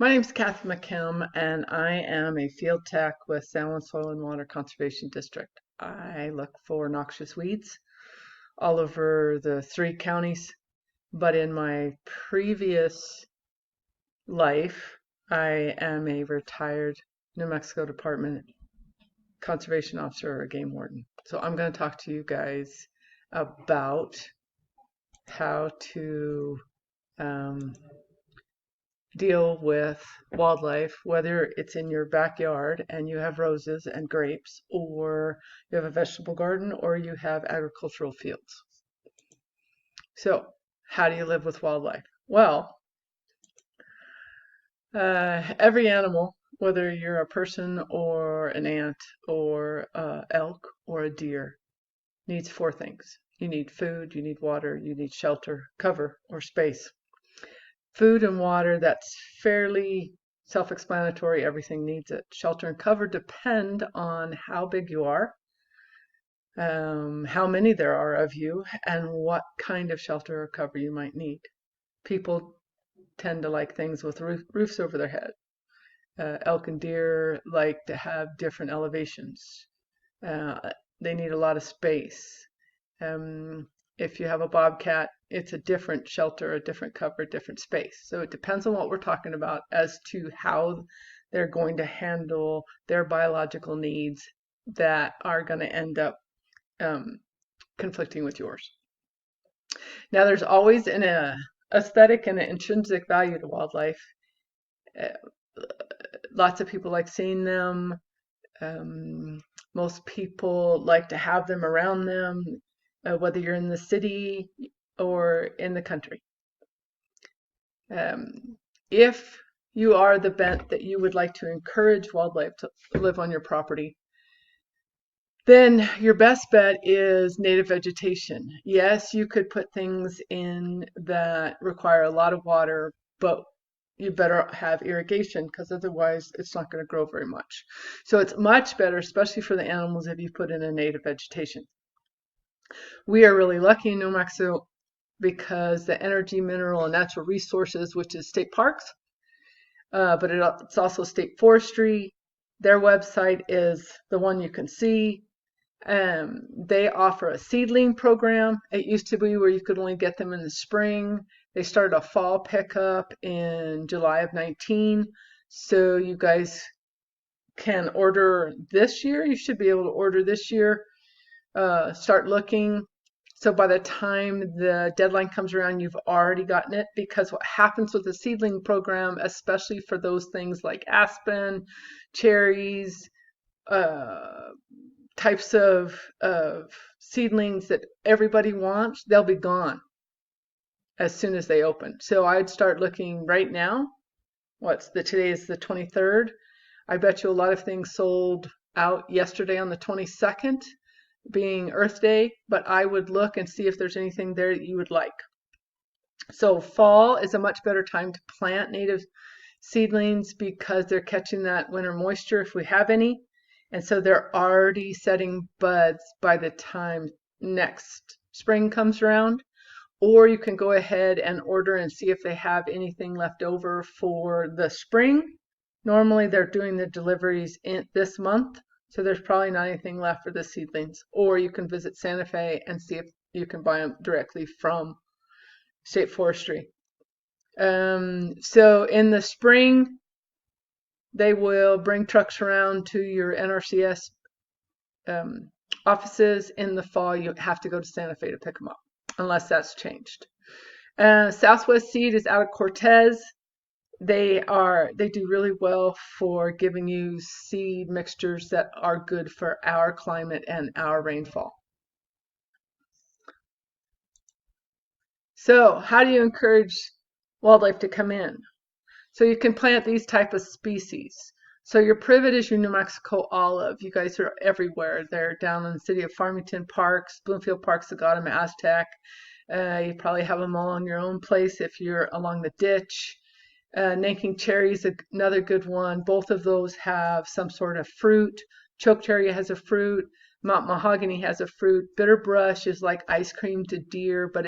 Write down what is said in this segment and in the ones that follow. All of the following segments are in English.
My name is Kathy McKim, and I am a field tech with San Juan Soil and Water Conservation District. I look for noxious weeds all over the 3 counties, but in my previous life, I am a retired New Mexico Department conservation officer or game warden. So I'm going to talk to you guys about how to deal with wildlife, whether it's in your backyard and you have roses and grapes, or you have a vegetable garden, or you have agricultural fields. So, how do you live with wildlife? Well, every animal, whether you're a person or an ant or elk or a deer, needs 4 things. You need food, you need water, you need shelter, cover, or space. Food and water, that's fairly self-explanatory. Everything needs it. Shelter and cover depend on how big you are, how many there are of you, and what kind of shelter or cover you might need. People tend to like things with roofs over their head. Elk and deer like to have different elevations. They need a lot of space. If you have a bobcat, it's a different shelter, a different cover, a different space. So it depends on what we're talking about as to how they're going to handle their biological needs that are going to end up conflicting with yours. Now, there's always an aesthetic and an intrinsic value to wildlife. Lots of people like seeing them. Most people like to have them around them, whether you're in the city or in the country. If you are the bent that you would like to encourage wildlife to live on your property, then your best bet is native vegetation. Yes, you could put things in that require a lot of water, but you better have irrigation because otherwise it's not going to grow very much. So it's much better, especially for the animals, if you put in a native vegetation. We are really lucky in New Mexico because the energy, mineral, and natural resources, which is state parks, but it's also state forestry. Their website is the one you can see. They offer a seedling program. It used to be where you could only get them in the spring. They started a fall pickup in July of 19. So you guys can order this year. You should be able to order this year. Start looking. So by the time the deadline comes around, you've already gotten it, because what happens with the seedling program, especially for those things like aspen, cherries, types of seedlings that everybody wants, they'll be gone as soon as they open. So I'd start looking right now. Today is the 23rd. I bet you a lot of things sold out yesterday on the 22nd, being Earth Day, but I would look and see if there's anything there that you would like. So fall is a much better time to plant native seedlings because they're catching that winter moisture if we have any. And so they're already setting buds by the time next spring comes around. Or you can go ahead and order and see if they have anything left over for the spring. Normally they're doing the deliveries in this month, so there's probably not anything left for the seedlings. Or you can visit Santa Fe and see if you can buy them directly from State Forestry. So in the spring, they will bring trucks around to your NRCS offices. In the fall, you have to go to Santa Fe to pick them up, unless that's changed. SWCD is out of Cortez. They do really well for giving you seed mixtures that are good for our climate and our rainfall. So how do you encourage wildlife to come in? So you can plant these type of species. So your privet is your New Mexico olive. You guys are everywhere. They're down in the city of Farmington Parks, Bloomfield Parks, Sagada, Aztec. You probably have them all in your own place if you're along the ditch. Nanking cherry is another good one. Both of those have some sort of fruit. Chokecherry has a fruit. Mount mahogany has a fruit. Bitterbrush is like ice cream to deer, but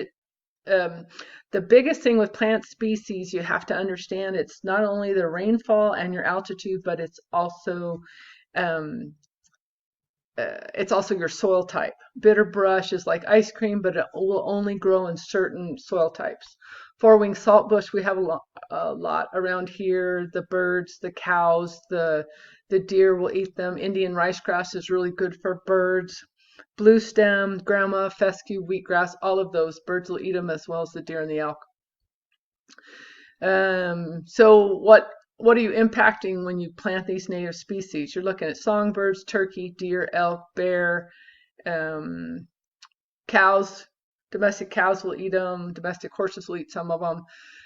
um, the biggest thing with plant species, you have to understand it's not only the rainfall and your altitude, but um, it's also your soil type. Bitter brush is like ice cream, but it will only grow in certain soil types. Four-winged saltbush, we have a lot around here. The birds, the cows, the deer will eat them. Indian ricegrass is really good for birds. Blue stem, grama, fescue, wheatgrass, all of those birds will eat them as well as the deer and the elk. So what are you impacting when you plant these native species? You're looking at songbirds, turkey, deer, elk, bear, um, cows. Domestic cows will eat them. Domestic horses will eat some of them.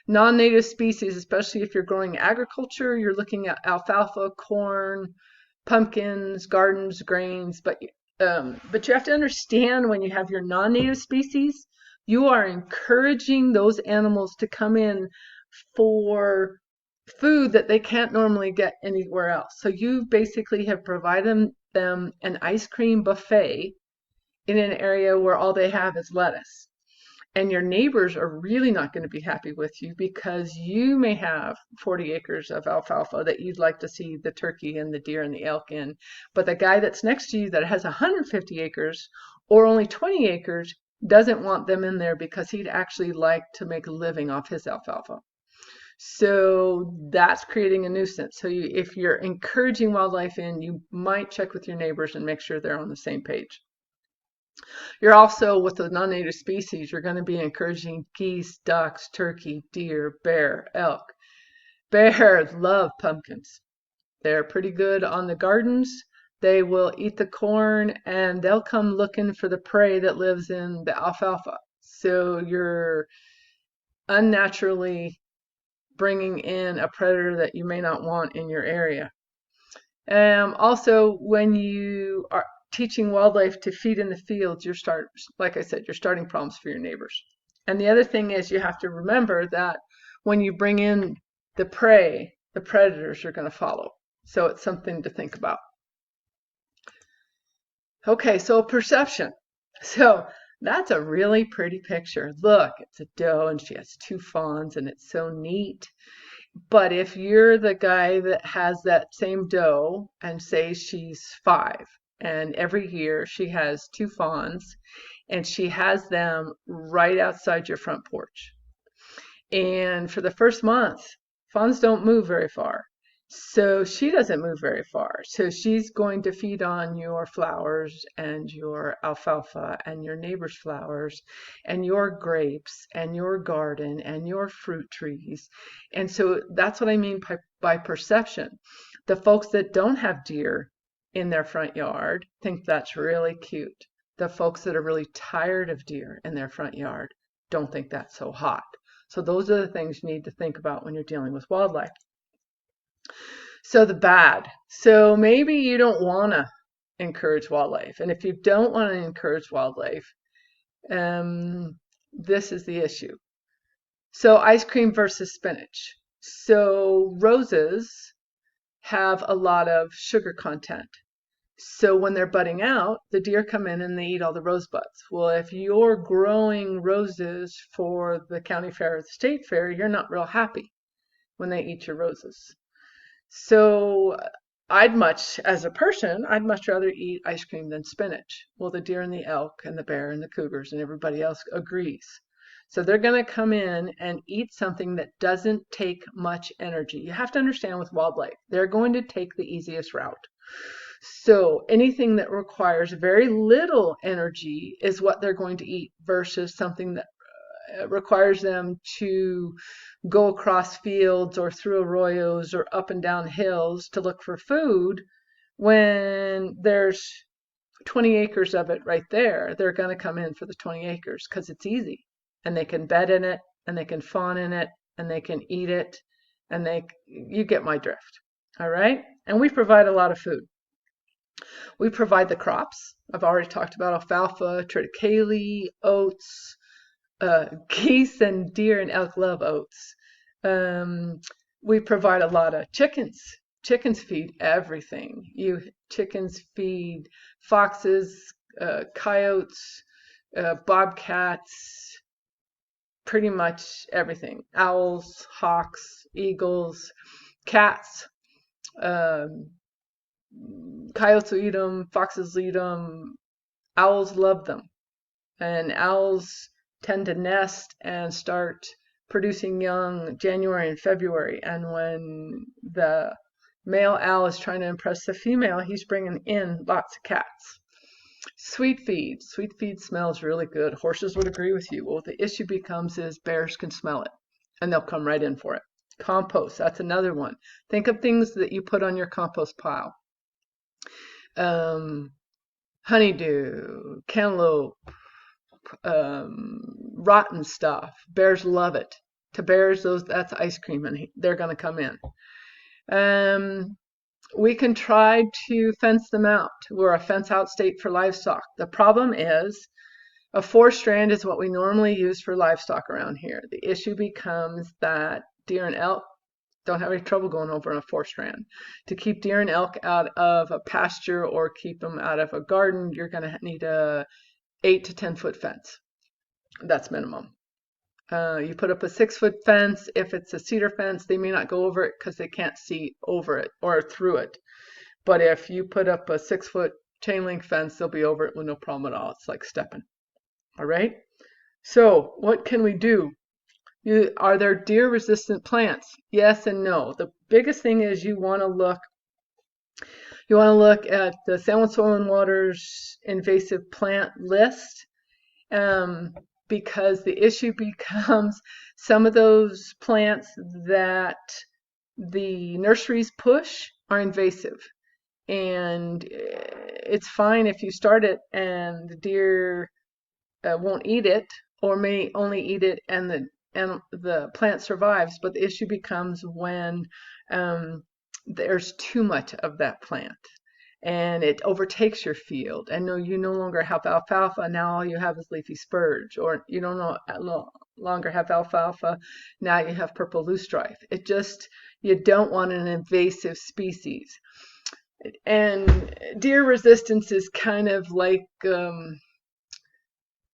Non-native species, especially if you're growing agriculture, you're looking at alfalfa, corn, pumpkins, gardens, grains. But you have to understand when you have your non-native species, you are encouraging those animals to come in for food that they can't normally get anywhere else. So you basically have provided them an ice cream buffet in an area where all they have is lettuce. And your neighbors are really not going to be happy with you because you may have 40 acres of alfalfa that you'd like to see the turkey and the deer and the elk in. But the guy that's next to you that has 150 acres or only 20 acres doesn't want them in there because he'd actually like to make a living off his alfalfa. So that's creating a nuisance. So if you're encouraging wildlife in, you might check with your neighbors and make sure they're on the same page. You're also, with the non-native species, you're going to be encouraging geese, ducks, turkey, deer, bear, elk. Bears love pumpkins. They're pretty good on the gardens. They will eat the corn and they'll come looking for the prey that lives in the alfalfa. So you're unnaturally bringing in a predator that you may not want in your area. Also, when you are teaching wildlife to feed in the fields, like I said, you're starting problems for your neighbors. And the other thing is you have to remember that when you bring in the prey, the predators are going to follow. So it's something to think about. Okay, so perception. So that's a really pretty picture. Look, it's a doe and she has two fawns and it's so neat. But if you're the guy that has that same doe and say she's 5 and every year she has two fawns and she has them right outside your front porch. And for the first month, fawns don't move very far. So she doesn't move very far. So she's going to feed on your flowers and your alfalfa and your neighbor's flowers and your grapes and your garden and your fruit trees. And so that's what I mean by perception. The folks that don't have deer in their front yard think that's really cute. The folks that are really tired of deer in their front yard don't think that's so hot. So those are the things you need to think about when you're dealing with wildlife. So the bad. So maybe you don't want to encourage wildlife. And if you don't want to encourage wildlife, this is the issue. So ice cream versus spinach. So roses have a lot of sugar content. So when they're budding out, the deer come in and they eat all the rosebuds. Well, if you're growing roses for the county fair or the state fair, you're not real happy when they eat your roses. So as a person, I'd much rather eat ice cream than spinach. Well, the deer and the elk and the bear and the cougars and everybody else agrees. So they're going to come in and eat something that doesn't take much energy. You have to understand with wildlife, they're going to take the easiest route. So anything that requires very little energy is what they're going to eat versus something that requires them to go across fields or through arroyos or up and down hills to look for food. When there's 20 acres of it right there, they're going to come in for the 20 acres because it's easy and they can bed in it and they can fawn in it and they can eat it and you get my drift. All right. And we provide a lot of food. We provide the crops. I've already talked about alfalfa, triticale, oats. Geese and deer and elk love oats. We provide a lot of chickens. Chickens feed everything. Chickens feed foxes, coyotes, bobcats, pretty much everything. Owls, hawks, eagles, cats, um, coyotes will eat them, foxes will eat them, owls love them. And owls tend to nest and start producing young January and February. And when the male owl is trying to impress the female, he's bringing in lots of cats. Sweet feed. Sweet feed smells really good. Horses would agree with you. Well, the issue becomes is bears can smell it and they'll come right in for it. Compost, that's another one. Think of things that you put on your compost pile. Honeydew, cantaloupe, rotten stuff. Bears love it. To bears, that's ice cream, and they're going to come in. We can try to fence them out. We're a fence out state for livestock. The problem is a 4-strand is what we normally use for livestock around here. The issue becomes that deer and elk don't have any trouble going over on a 4-strand. To keep deer and elk out of a pasture or keep them out of a garden, you're going to need a 8 to 10 foot fence. That's minimum. You put up a 6-foot fence. If it's a cedar fence, they may not go over it because they can't see over it or through it. But if you put up a 6-foot chain link fence, they'll be over it with no problem at all. It's like stepping. All right. So what can we do? Are there deer resistant plants? Yes and no. The biggest thing is you want to look at the San Juan Soil and Water's invasive plant list. Because the issue becomes some of those plants that the nurseries push are invasive. And it's fine if you start it and the deer won't eat it, or may only eat it and the plant survives. But the issue becomes when there's too much of that plant and it overtakes your field, and you no longer have alfalfa. Now all you have is leafy spurge, or you no longer have alfalfa. Now you have purple loosestrife. You don't want an invasive species. And deer resistance is kind of like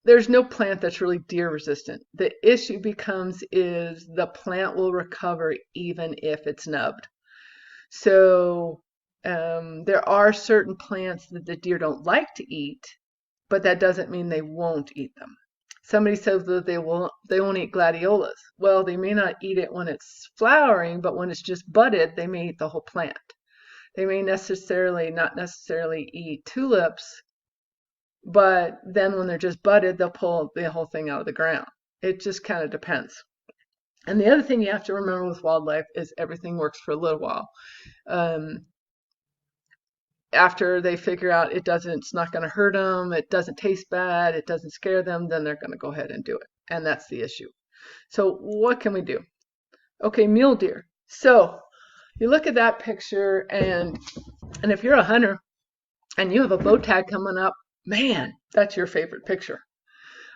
there's no plant that's really deer resistant. The issue becomes is the plant will recover even if it's nubbed. So there are certain plants that the deer don't like to eat, but that doesn't mean they won't eat them. Somebody says that they won't eat gladiolas. Well, they may not eat it when it's flowering, but when it's just budded, they may eat the whole plant. They may not necessarily eat tulips, but then when they're just budded, they'll pull the whole thing out of the ground. It just kind of depends. And the other thing you have to remember with wildlife is everything works for a little while. After they figure out it's not going to hurt them, it doesn't taste bad, it doesn't scare them, then they're going to go ahead and do it. And that's the issue. So what can we do? Okay, mule deer. So you look at that picture, and if you're a hunter and you have a bow tag coming up, man, that's your favorite picture.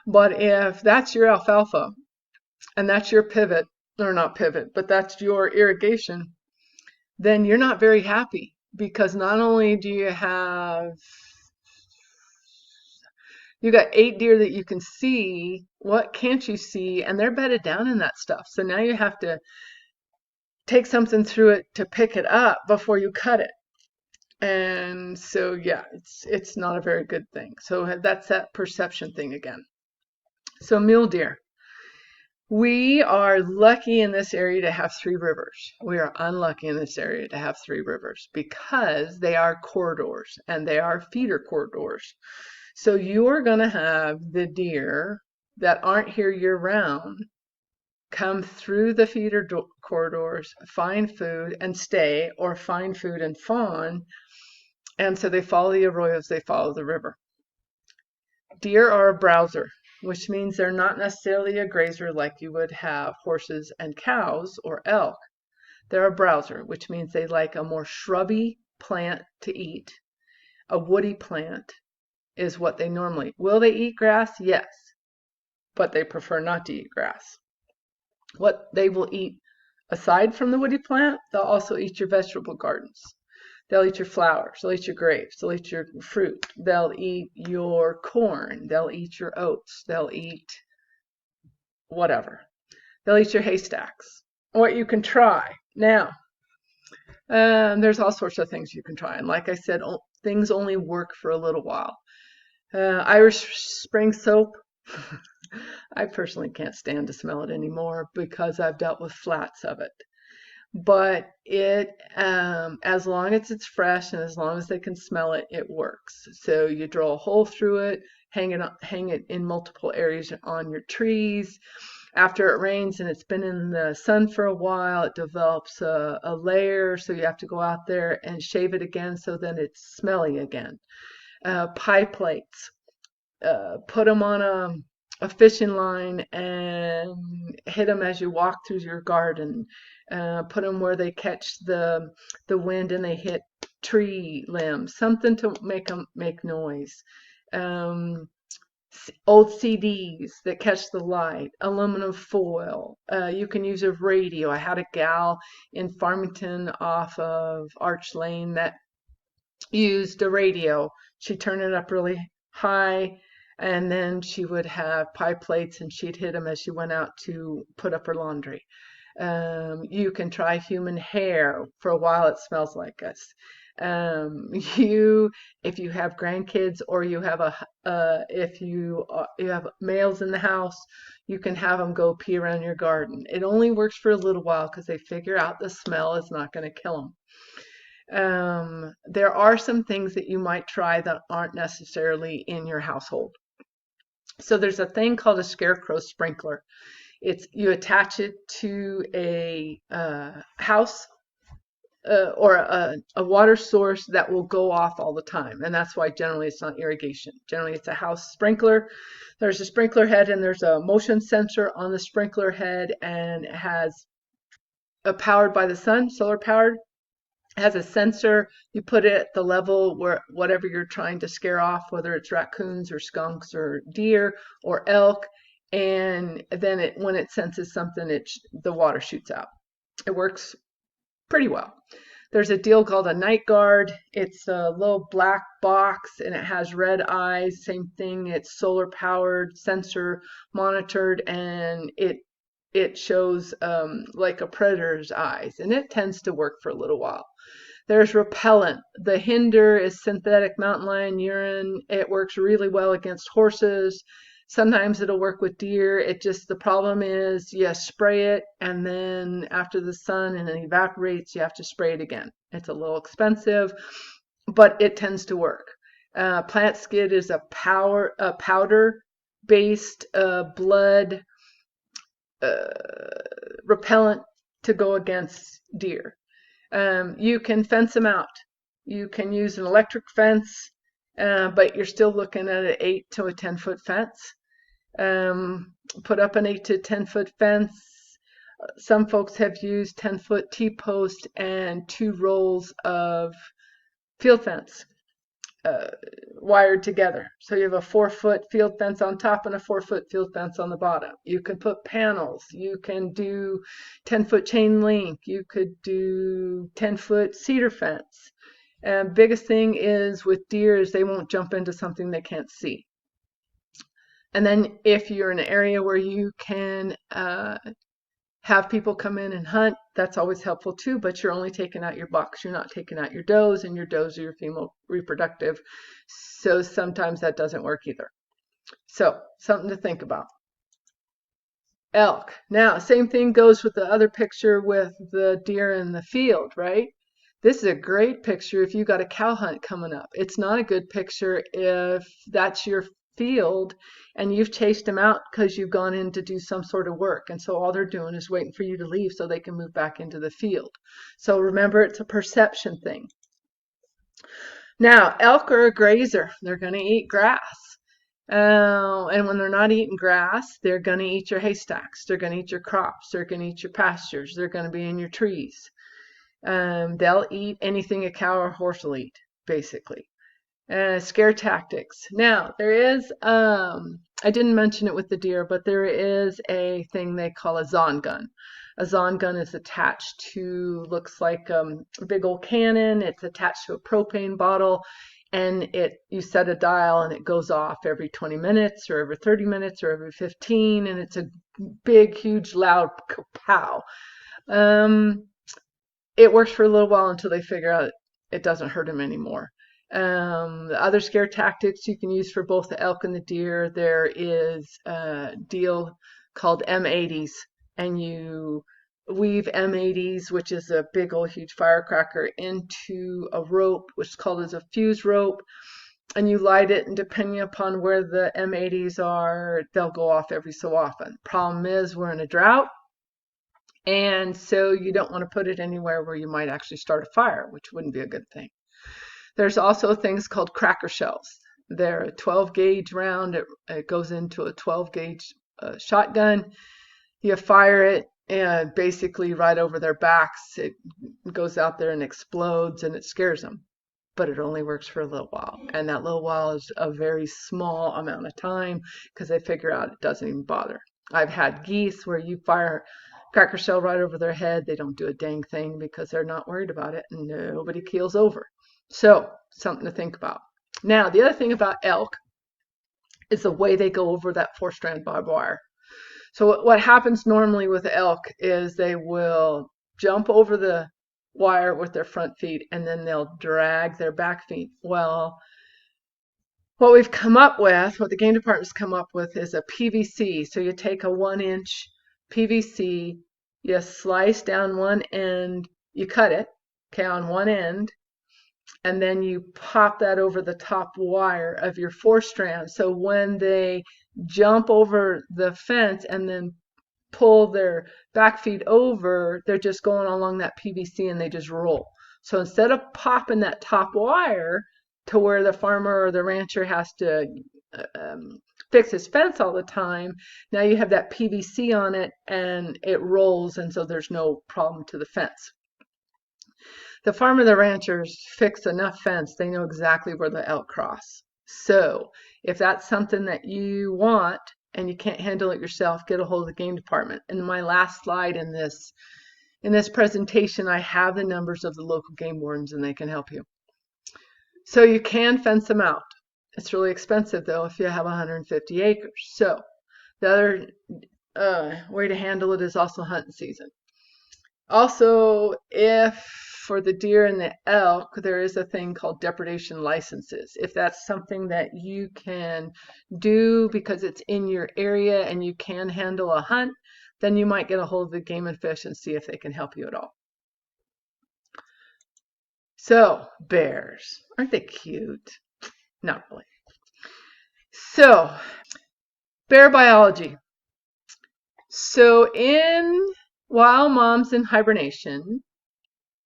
But if that's your alfalfa and that's your pivot, or not pivot, but that's your irrigation, then you're not very happy. Because not only do you got 8 deer that you can see, what can't you see? And they're bedded down in that stuff. So now you have to take something through it to pick it up before you cut it. And so, yeah, it's not a very good thing. So that's that perception thing again. So mule deer. We are lucky in this area to have 3 rivers. We are unlucky in this area to have 3 rivers because they are corridors and they are feeder corridors. So you're going to have the deer that aren't here year-round come through the feeder corridors, find food and stay, or find food and fawn. And so they follow the arroyos, they follow the river. Deer are a browser, which means they're not necessarily a grazer like you would have horses and cows or elk. They're a browser, which means they like a more shrubby plant to eat. A woody plant is what they normally. Will they eat grass? Yes, but they prefer not to eat grass. What they will eat aside from the woody plant, they'll also eat your vegetable gardens. They'll eat your flowers, they'll eat your grapes, they'll eat your fruit, they'll eat your corn, they'll eat your oats, they'll eat whatever. They'll eat your haystacks. What you can try now, there's all sorts of things you can try, and like I said, things only work for a little while. Irish Spring soap. I personally can't stand to smell it anymore because I've dealt with flats of it. But it, as long as it's fresh and as long as they can smell it, it works. So you drill a hole through it, hang it in multiple areas on your trees. After it rains and it's been in the sun for a while, it develops a layer, so you have to go out there and shave it again so then it's smelly again. Pie plates. Put them on a fishing line and hit them as you walk through your garden. Put them where they catch the wind and they hit tree limbs, something to make them make noise. Old CDs that catch the light, aluminum foil. You can use a radio. I had a gal in Farmington off of Arch Lane that used a radio. She'd turn it up really high, and then she would have pie plates and she'd hit them as she went out to put up her laundry. You can try human hair. For a while it smells like us. If you have grandkids or you have if you have males in the house, you can have them go pee around your garden. It only works for a little while because they figure out the smell is not going to kill them. There are some things that you might try that aren't necessarily in your household. So there's a thing called a scarecrow sprinkler. You attach it to a house or a water source that will go off all the time, and that's why generally it's not irrigation. Generally it's a house sprinkler. There's a sprinkler head and there's a motion sensor on the sprinkler head, and it has powered by the sun, solar powered. Has a sensor. You put it at the level where whatever you're trying to scare off, whether it's raccoons or skunks or deer or elk, and then when it senses something, the water shoots out. It works pretty well. There's a deal called a night guard. It's a little black box and it has red eyes. Same thing. It's solar powered, sensor monitored, and it shows like a predator's eyes, and it tends to work for a little while. There's repellent. The Hinder is synthetic mountain lion urine. It works really well against horses. Sometimes it'll work with deer. The problem is you spray it, and then after the sun and it evaporates, you have to spray it again. It's a little expensive, but it tends to work. Plant Skid is a powder-based blood repellent to go against deer. You can fence them out. You can use an electric fence, but you're still looking at an 8 to a 10-foot fence. Put up an 8 to 10-foot fence. Some folks have used 10-foot T-post and 2 rolls of field fence wired together. So you have a 4-foot field fence on top and a 4-foot field fence on the bottom. You can put panels. You can do 10-foot chain link. You could do 10-foot cedar fence. And biggest thing is with deer is they won't jump into something they can't see. And then if you're in an area where you can have people come in and hunt, that's always helpful too, but you're only taking out your bucks. You're not taking out your does, and your does are your female reproductive. So sometimes that doesn't work either. So something to think about. Elk. Now, same thing goes with the other picture with the deer in the field, right? This is a great picture if you got a cow hunt coming up. It's not a good picture if that's your field and you've chased them out because you've gone in to do some sort of work, and so all they're doing is waiting for you to leave so they can move back into the field. So remember, it's a perception thing. Now, elk are a grazer. They're going to eat grass, and when they're not eating grass, they're going to eat your haystacks, they're going to eat your crops, they're going to eat your pastures, they're going to be in your trees. They'll eat anything a cow or horse will eat, basically. Scare tactics. Now, there is, I didn't mention it with the deer, but there is a thing they call a Zahn gun. A Zahn gun is attached to, looks like a big old cannon. It's attached to a propane bottle, and you set a dial and it goes off every 20 minutes or every 30 minutes or every 15, and it's a big, huge, loud pow. It works for a little while until they figure out it doesn't hurt them anymore. The other scare tactics you can use for both the elk and the deer, there is a deal called M80s, and you weave M80s, which is a big old huge firecracker, into a rope, which is called as a fuse rope, and you light it, and depending upon where the M80s are, they'll go off every so often. Problem is, we're in a drought, and so you don't want to put it anywhere where you might actually start a fire, which wouldn't be a good thing. There's also things called cracker shells. They're a 12 gauge round. It goes into a 12 gauge shotgun. You fire it, and basically right over their backs, it goes out there and explodes, and it scares them. But it only works for a little while. And that little while is a very small amount of time because they figure out it doesn't even bother. I've had geese where you fire cracker shell right over their head. They don't do a dang thing because they're not worried about it, and nobody keels over. So, something to think about. Now, the other thing about elk is the way they go over that 4-strand barbed wire. So what happens normally with elk is they will jump over the wire with their front feet, and then they'll drag their back feet. Well, what the game department's come up with is a PVC. So you take a 1-inch PVC, you slice down one end, you cut it, okay, on one end, and then you pop that over the top wire of your 4-strand. So when they jump over the fence and then pull their back feet over, they're just going along that PVC and they just roll. So instead of popping that top wire to where the farmer or the rancher has to fix his fence all the time, now you have that PVC on it and it rolls, and so there's no problem to the fence. The farmer and the ranchers fix enough fence, they know exactly where the elk cross. So if that's something that you want and you can't handle it yourself, get a hold of the game department. In my last slide in this presentation, I have the numbers of the local game wardens, and they can help you. So you can fence them out. It's really expensive though if you have 150 acres. So the other way to handle it is also hunting season. Also, if for the deer and the elk, there is a thing called depredation licenses. If that's something that you can do because it's in your area and you can handle a hunt, then you might get a hold of the Game and Fish and see if they can help you at all. So, bears, aren't they cute? Not really. So, bear biology. So while mom's in hibernation,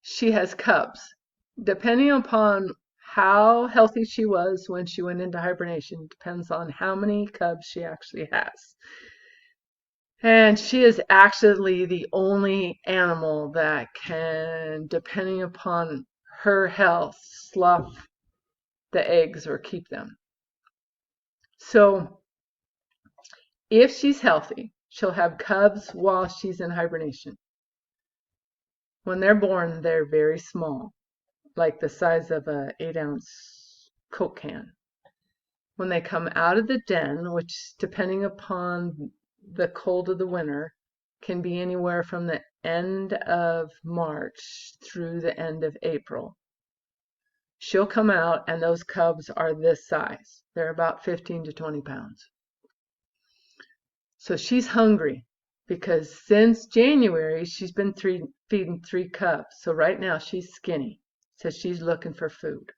she has cubs. Depending upon how healthy she was when she went into hibernation, depends on how many cubs she actually has. And she is actually the only animal that can, depending upon her health, slough the eggs or keep them. So if she's healthy, she'll have cubs while she's in hibernation. When they're born, they're very small, like the size of an 8-ounce Coke can. When they come out of the den, which depending upon the cold of the winter, can be anywhere from the end of March through the end of April, she'll come out and those cubs are this size. They're about 15 to 20 pounds. So she's hungry because since January, she's been feeding 3 cubs. So right now she's skinny. So she's looking for food.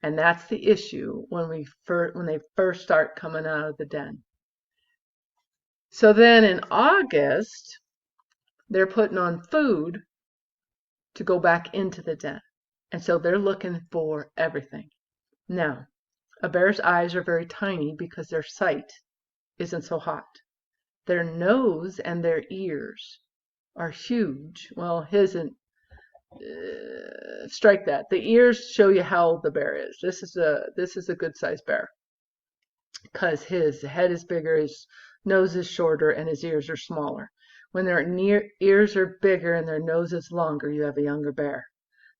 And that's the issue when they first start coming out of the den. So then in August, they're putting on food to go back into the den. And so they're looking for everything. Now, a bear's eyes are very tiny because their sight isn't so hot. Their nose and their ears are huge. Well, his and strike that. The ears show you how old the bear is. This is a good sized bear because his head is bigger, his nose is shorter, and his ears are smaller. When their ears are bigger and their nose is longer, you have a younger bear.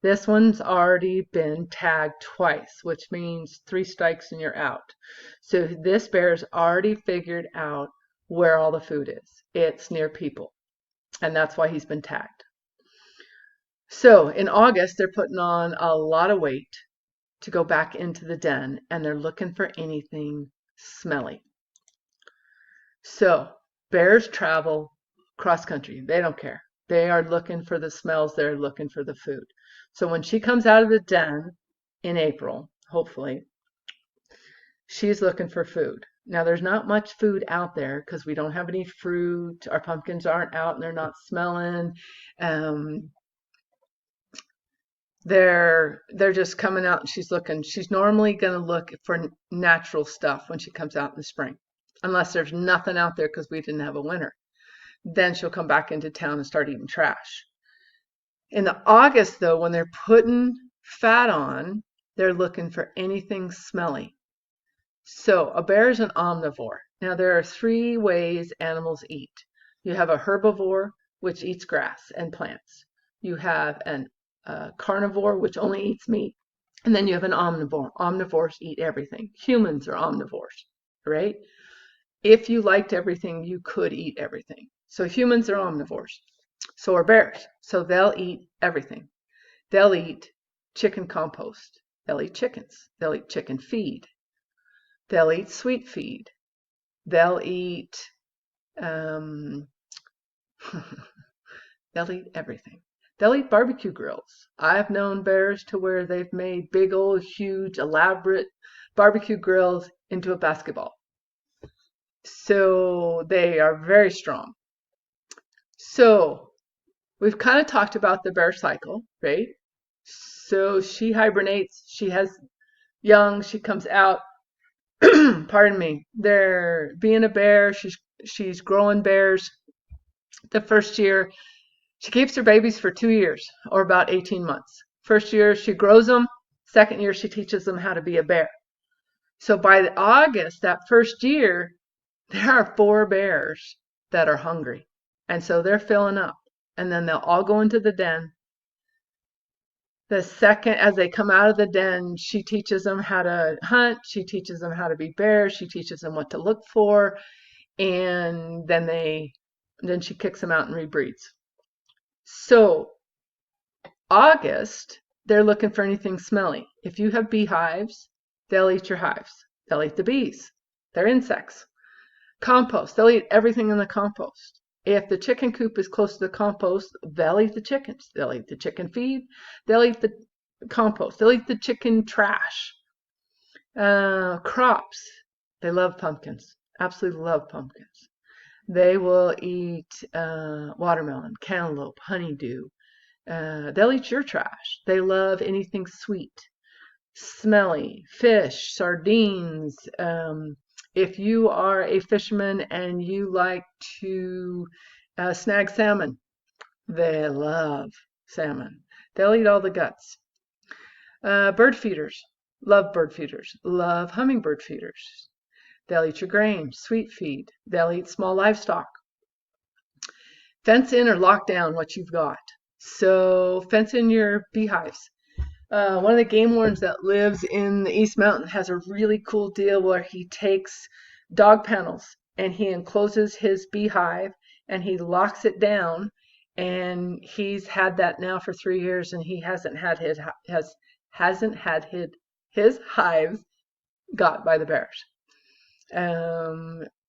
This one's already been tagged twice, which means 3 strikes and you're out. So this bear's already figured out where all the food is. It's near people, and that's why he's been tagged. So in August, they're putting on a lot of weight to go back into the den, and they're looking for anything smelly. So bears travel cross country. They don't care. They are looking for the smells. They're looking for the food. So when she comes out of the den in April, hopefully, she's looking for food. Now, there's not much food out there because we don't have any fruit. Our pumpkins aren't out and they're not smelling. They're just coming out and she's looking. She's normally going to look for natural stuff when she comes out in the spring, unless there's nothing out there because we didn't have a winter. Then she'll come back into town and start eating trash. In the August, though, when they're putting fat on, they're looking for anything smelly. So a bear is an omnivore. Now, there are 3 ways animals eat. You have a herbivore, which eats grass and plants. You have an carnivore, which only eats meat. And then you have an omnivore. Omnivores eat everything. Humans are omnivores, right? If you liked everything, you could eat everything. So humans are omnivores. So are bears. So they'll eat everything. They'll eat chicken compost. They'll eat chickens. They'll eat chicken feed. They'll eat sweet feed. They'll eat they'll eat everything. They'll eat barbecue grills. I've known bears to where they've made big old, huge, elaborate barbecue grills into a basketball. So they are very strong. So we've kind of talked about the bear cycle, right? So she hibernates, she has young, she comes out. Pardon me. They're being a bear. She's growing bears. The first year, she keeps her babies for 2 years, or about 18 months. First year, she grows them. Second year, she teaches them how to be a bear. So by August, that first year, there are 4 bears that are hungry. And so they're filling up. And then they'll all go into the den. The second, as they come out of the den, she teaches them how to hunt. She teaches them how to be bears. She teaches them what to look for. And then she kicks them out and rebreeds. So August, they're looking for anything smelly. If you have beehives, they'll eat your hives. They'll eat the bees. They're insects. Compost, they'll eat everything in the compost. If the chicken coop is close to the compost, they'll eat the chickens. They'll eat the chicken feed. They'll eat the compost. They'll eat the chicken trash. Crops, they love pumpkins. Absolutely love pumpkins. They will eat watermelon, cantaloupe, honeydew. They'll eat your trash. They love anything sweet, smelly, fish, sardines. If you are a fisherman and you like to snag salmon, they love salmon. They'll eat all the guts. Bird feeders, love bird feeders, love hummingbird feeders. They'll eat your grain, sweet feed. They'll eat small livestock. Fence in or lock down what you've got. So fence in your beehives. One of the game wardens that lives in the East Mountain has a really cool deal where he takes dog panels and he encloses his beehive and he locks it down, and he's had that now for 3 years and he hasn't had his hives got by the bears.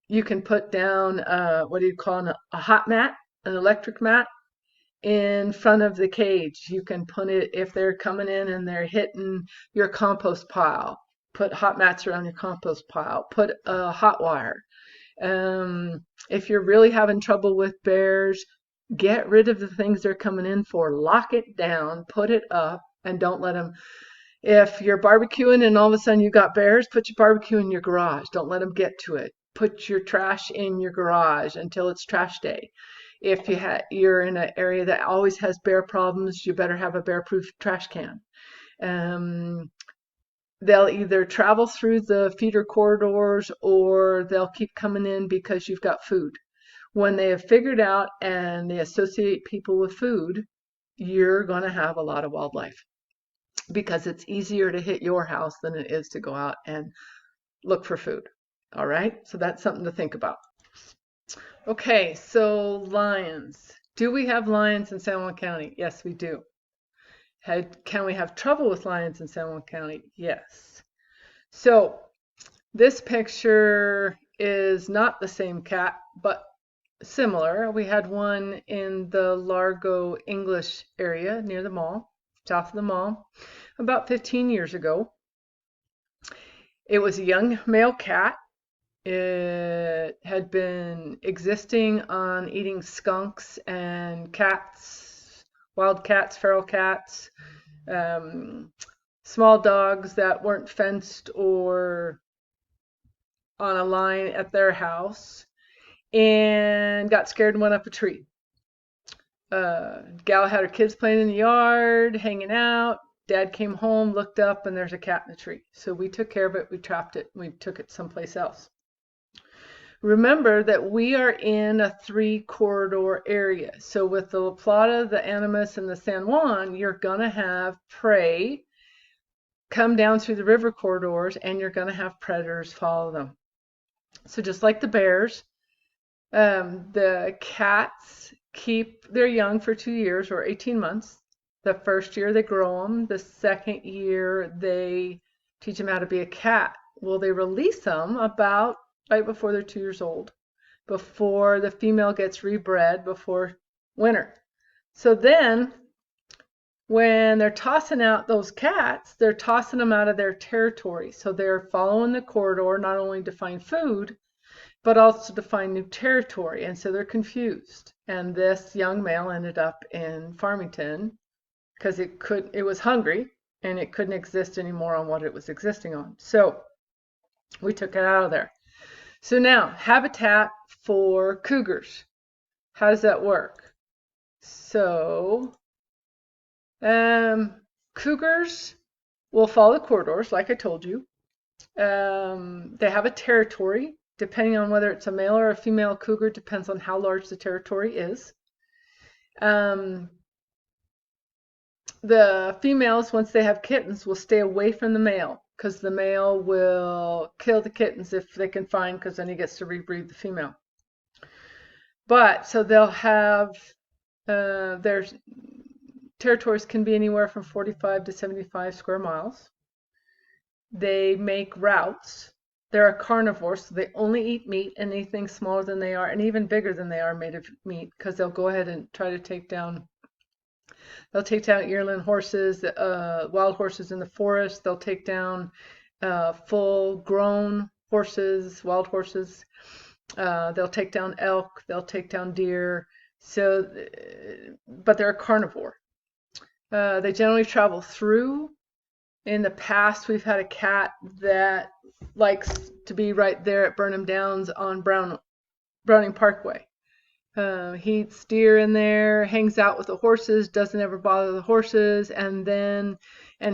You can put down what do you call it, a hot mat, an electric mat, in front of the cage. You can put it, if they're coming in and they're hitting your compost pile, put hot mats around your compost pile, put a hot wire. If you're really having trouble with bears, get rid of the things they're coming in for, lock it down, put it up, and don't let them. If you're barbecuing and all of a sudden you got bears, put your barbecue in your garage. Don't let them get to it. Put your trash in your garage until it's trash day. If you're in an area that always has bear problems, you better have a bear-proof trash can. They'll either travel through the feeder corridors or they'll keep coming in because you've got food. When they have figured out and they associate people with food, you're going to have a lot of wildlife because it's easier to hit your house than it is to go out and look for food. All right, so that's something to think about. Okay, so lions. Do we have lions in San Juan County? Yes, we do. Can we have trouble with lions in San Juan County? Yes. So this picture is not the same cat, but similar. We had one in the Largo English area near the mall, south of the mall, about 15 years ago. It was a young male cat. It had been existing on eating skunks and cats, wild cats, feral cats, small dogs that weren't fenced or on a line at their house, and got scared and went up a tree. Gal had her kids playing in the yard, hanging out. Dad came home, looked up, and there's a cat in the tree. So we took care of it, we trapped it, and we took it someplace else. Remember that we are in a 3-corridor area. So with the La Plata, the Animas, and the San Juan, you're going to have prey come down through the river corridors, and you're going to have predators follow them. So just like the bears, the cats keep their young for 2 years or 18 months. The first year they grow them. The second year they teach them how to be a cat. Well, they release them about right before they're 2 years old, before the female gets rebred before winter. So then when they're tossing out those cats, they're tossing them out of their territory. So they're following the corridor not only to find food, but also to find new territory. And so they're confused. And this young male ended up in Farmington because it was hungry and it couldn't exist anymore on what it was existing on. So we took it out of there. So now, habitat for cougars. How does that work? So, cougars will follow the corridors, like I told you. They have a territory. Depending on whether it's a male or a female cougar, depends on how large the territory is. The females, once they have kittens, will stay away from the male because the male will kill the kittens if they can find, because then he gets to rebreed the female. But so they'll have their territories can be anywhere from 45 to 75 square miles. They make routes. They're a carnivore, so they only eat meat, and anything smaller than they are and even bigger than they are made of meat, because they'll go ahead and try to take down. They'll take down yearling horses, wild horses in the forest. They'll take down full-grown horses, wild horses. They'll take down elk. They'll take down deer. So, but they're a carnivore. They generally travel through. In the past, we've had a cat that likes to be right there at Burnham Downs on Browning Parkway. He eats deer in there, hangs out with the horses, doesn't ever bother the horses, and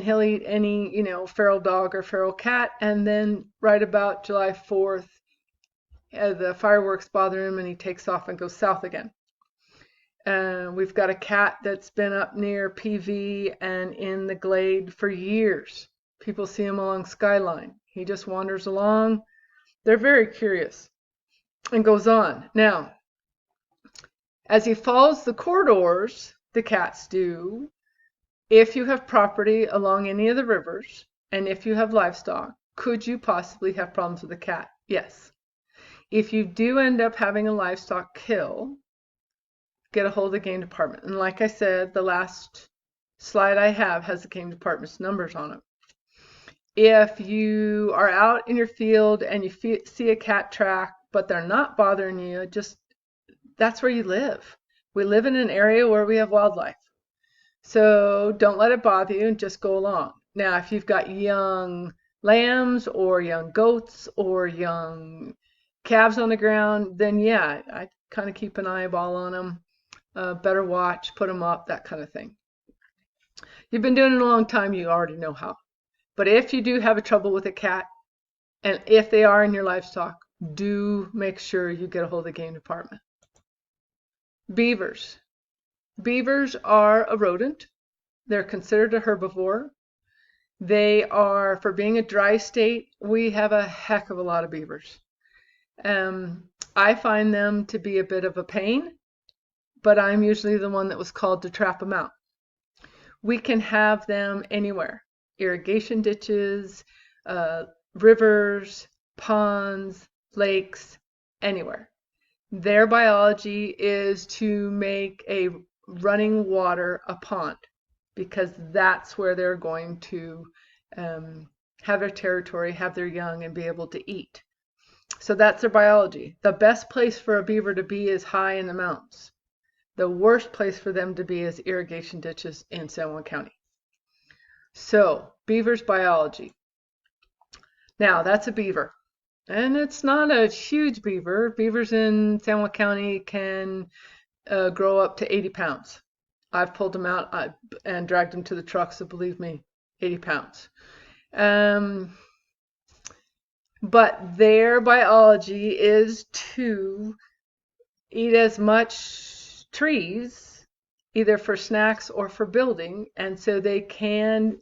he'll eat any, feral dog or feral cat, and then right about July 4th, the fireworks bother him and he takes off and goes south again. We've got a cat that's been up near PV and in the glade for years. People see him along Skyline. He just wanders along. They're very curious and goes on. Now, as he follows the corridors, the cats do, if you have property along any of the rivers and if you have livestock, could you possibly have problems with a cat? Yes. If you do end up having a livestock kill, get a hold of the game department. And like I said, the last slide I have has the game department's numbers on it. If you are out in your field and you see a cat track, but they're not bothering you, that's where you live. We live in an area where we have wildlife. So don't let it bother you and just go along. Now, if you've got young lambs or young goats or young calves on the ground, then yeah, I kind of keep an eyeball on them. Better watch, put them up, that kind of thing. You've been doing it a long time, you already know how. But if you do have a trouble with a cat, and if they are in your livestock, do make sure you get a hold of the game department. Beavers. Beavers are a rodent. They're considered a herbivore. They are, for being a dry state, we have a heck of a lot of beavers. I find them to be a bit of a pain, but I'm usually the one that was called to trap them out. We can have them anywhere. Irrigation ditches, rivers, ponds, lakes, anywhere. Their biology is to make a running water a pond because that's where they're going to have their territory, have their young, and be able to eat. So that's their biology. The best place for a beaver to be is high in the mountains. The worst place for them to be is irrigation ditches in San Juan County. So, beaver's biology. Now, that's a beaver. And it's not a huge beaver. Beavers in San Juan County can grow up to 80 pounds. I've pulled them out and dragged them to the truck, so believe me, 80 pounds. But their biology is to eat as much trees, either for snacks or for building, and so they can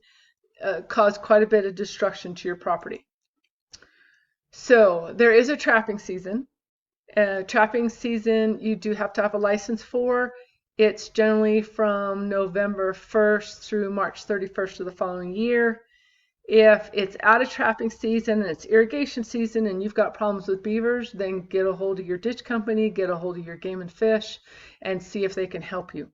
cause quite a bit of destruction to your property. So there is a trapping season. Trapping season you do have to have a license for. It's generally from November 1st through March 31st of the following year. If it's out of trapping season and it's irrigation season and you've got problems with beavers, then get a hold of your ditch company, get a hold of your game and fish, and see if they can help you.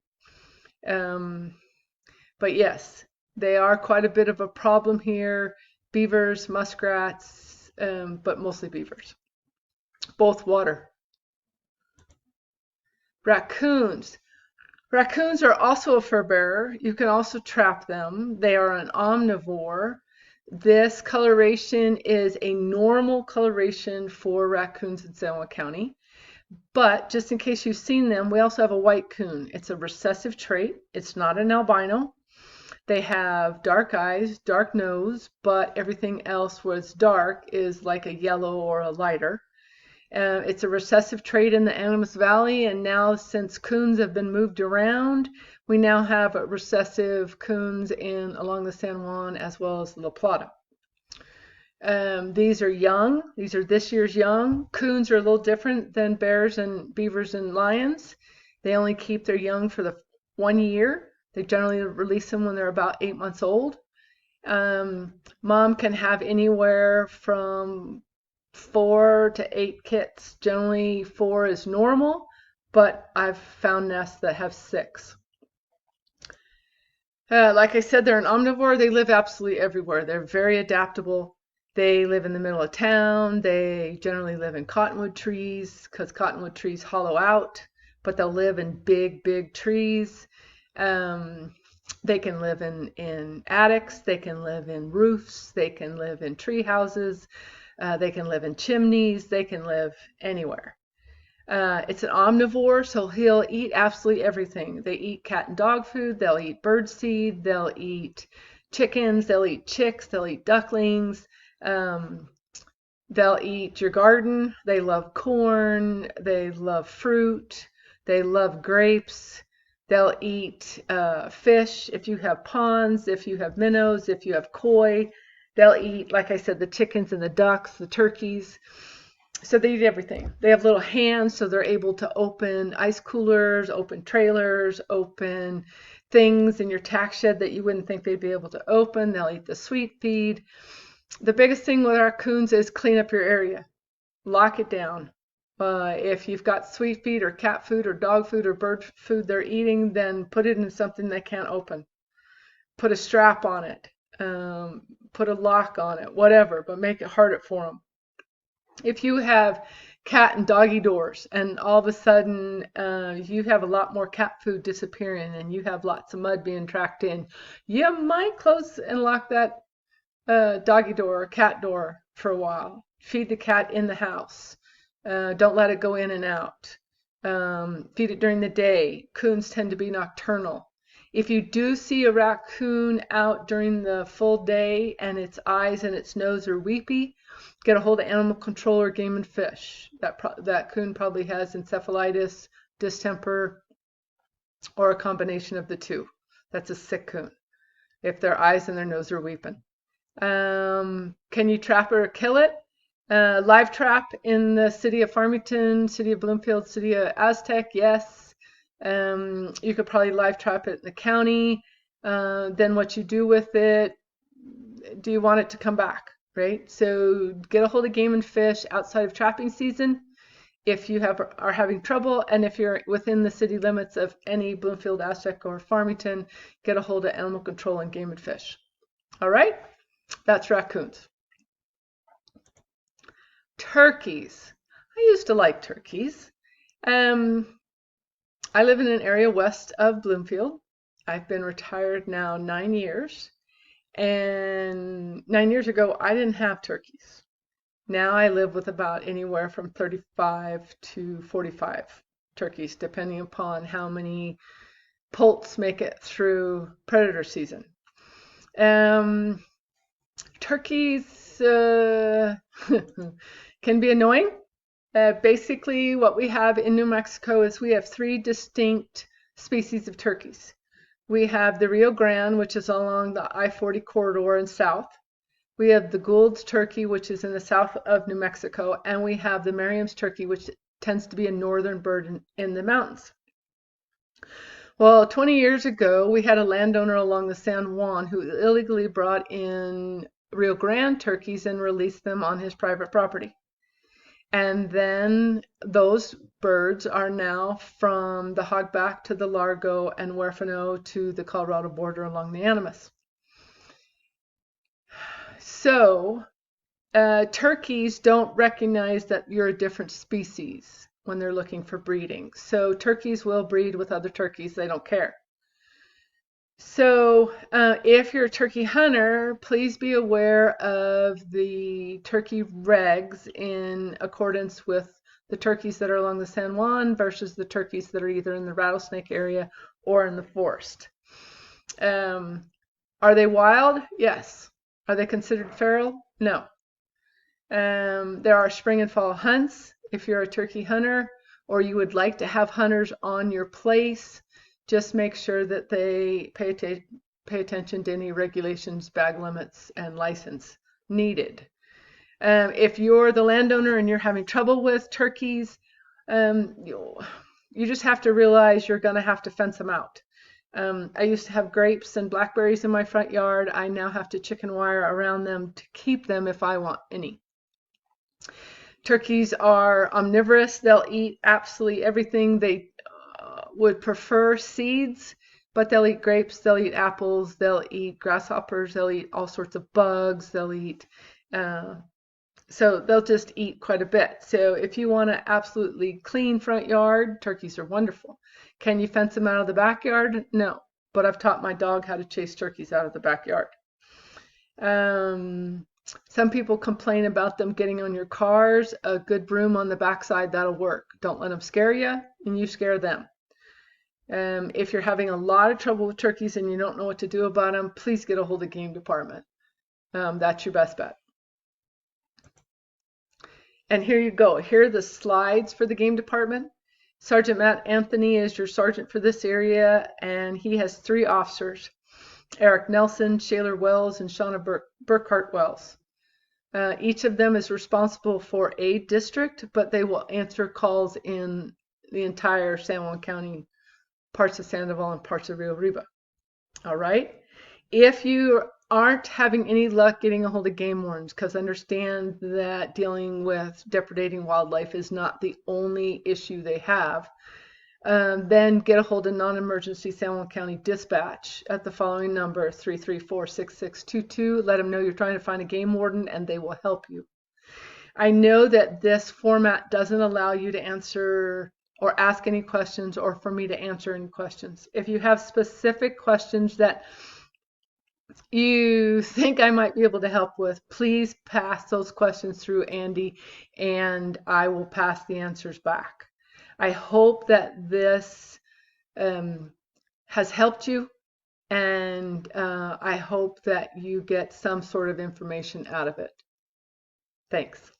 But yes, they are quite a bit of a problem here. Beavers, muskrats, but mostly beavers. Both water. Raccoons. Raccoons are also a fur bearer. You can also trap them. They are an omnivore. This coloration is a normal coloration for raccoons in San Juan County. But just in case you've seen them, we also have a white coon. It's a recessive trait. It's not an albino. They have dark eyes, dark nose, but everything else was dark is like a yellow or a lighter. It's a recessive trait in the Animas Valley, and now since coons have been moved around, we now have recessive coons along the San Juan as well as La Plata. These are young. These are this year's young. Coons are a little different than bears and beavers and lions. They only keep their young for the 1 year. They generally release them when they're about 8 months old. Mom can have anywhere from 4 to 8 kits. Generally 4 is normal, but I've found nests that have 6. Like I said, they're an omnivore. They live absolutely everywhere. They're very adaptable. They live in the middle of town. They generally live in cottonwood trees because cottonwood trees hollow out, but they'll live in big, big trees. They can live in attics. They can live in roofs. They can live in tree houses. They can live in chimneys. They can live anywhere. It's an omnivore, so he'll eat absolutely everything. They eat cat and dog food. They'll eat bird seed. They'll eat chickens. They'll eat chicks. They'll eat ducklings. They'll eat your garden. They love corn. They love fruit. They love grapes. They'll eat fish if you have ponds, if you have minnows, if you have koi. They'll eat, like I said, the chickens and the ducks, the turkeys. So they eat everything. They have little hands, so they're able to open ice coolers, open trailers, open things in your tack shed that you wouldn't think they'd be able to open. They'll eat the sweet feed. The biggest thing with raccoons is clean up your area. Lock it down. If you've got sweet feed or cat food or dog food or bird food they're eating, then put it in something they can't open. Put a strap on it. Put a lock on it. Whatever, but make it harder for them. If you have cat and doggy doors and all of a sudden you have a lot more cat food disappearing and you have lots of mud being tracked in, you might close and lock that doggy door or cat door for a while. Feed the cat in the house. Don't let it go in and out. Feed it during the day. Coons tend to be nocturnal. If you do see a raccoon out during the full day and its eyes and its nose are weepy, get a hold of animal control or game and fish. That coon probably has encephalitis, distemper, or a combination of the two. That's a sick coon, if their eyes and their nose are weeping. Can you trap or kill it? Live trap in the city of Farmington, city of Bloomfield, city of Aztec, yes. You could probably live trap it in the county. Then what you do with it, do you want it to come back, right? So get a hold of Game and Fish outside of trapping season if you are having trouble, and if you're within the city limits of any Bloomfield, Aztec, or Farmington, get a hold of Animal Control and Game and Fish. All right, that's raccoons. Turkeys. I used to like turkeys. I live in an area west of Bloomfield. I've been retired now 9 years. And 9 years ago, I didn't have turkeys. Now I live with about anywhere from 35 to 45 turkeys, depending upon how many poults make it through predator season. Turkeys can be annoying. Basically, what we have in New Mexico is we have 3 distinct species of turkeys. We have the Rio Grande, which is along the I-40 corridor in south. We have the Gould's turkey, which is in the south of New Mexico, and we have the Merriam's turkey, which tends to be a northern bird in the mountains. Well, 20 years ago, we had a landowner along the San Juan who illegally brought in Rio Grande turkeys and released them on his private property. And then those birds are now from the Hogback to the Largo and Huerfano to the Colorado border along the Animas. So turkeys don't recognize that you're a different species when they're looking for breeding. So turkeys will breed with other turkeys. They don't care. So if you're a turkey hunter, please be aware of the turkey regs in accordance with the turkeys that are along the San Juan versus the turkeys that are either in the rattlesnake area or in the forest. Are they wild? Yes. Are they considered feral? No. There are spring and fall hunts. If you're a turkey hunter or you would like to have hunters on your place, just make sure that they pay attention to any regulations, bag limits, and license needed. If you're the landowner and you're having trouble with turkeys, you just have to realize you're going to have to fence them out. I used to have grapes and blackberries in my front yard. I now have to chicken wire around them to keep them if I want any. Turkeys are omnivorous. They'll eat absolutely everything. They would prefer seeds, but they'll eat grapes, they'll eat apples, they'll eat grasshoppers, they'll eat all sorts of bugs, they'll eat, so they'll just eat quite a bit. So if you want an absolutely clean front yard, turkeys are wonderful. Can you fence them out of the backyard? No, but I've taught my dog how to chase turkeys out of the backyard. Some people complain about them getting on your cars. A good broom on the backside, that'll work. Don't let them scare you, and you scare them. If you're having a lot of trouble with turkeys and you don't know what to do about them, please get a hold of the game department. That's your best bet. And here you go. Here are the slides for the game department. Sergeant Matt Anthony is your sergeant for this area, and he has 3 officers: Eric Nelson, Shaler Wells, and Shauna Burkhart Wells. Each of them is responsible for a district, but they will answer calls in the entire San Juan County, parts of Sandoval, and parts of Rio Arriba. All right. If you aren't having any luck getting a hold of game wardens, because understand that dealing with depredating wildlife is not the only issue they have, then get a hold of non-emergency San Juan County Dispatch at the following number, 334-6622. Let them know you're trying to find a game warden and they will help you. I know that this format doesn't allow you to answer or ask any questions or for me to answer any questions. If you have specific questions that you think I might be able to help with, please pass those questions through Andy and I will pass the answers back. I hope that this has helped you, and I hope that you get some sort of information out of it. Thanks.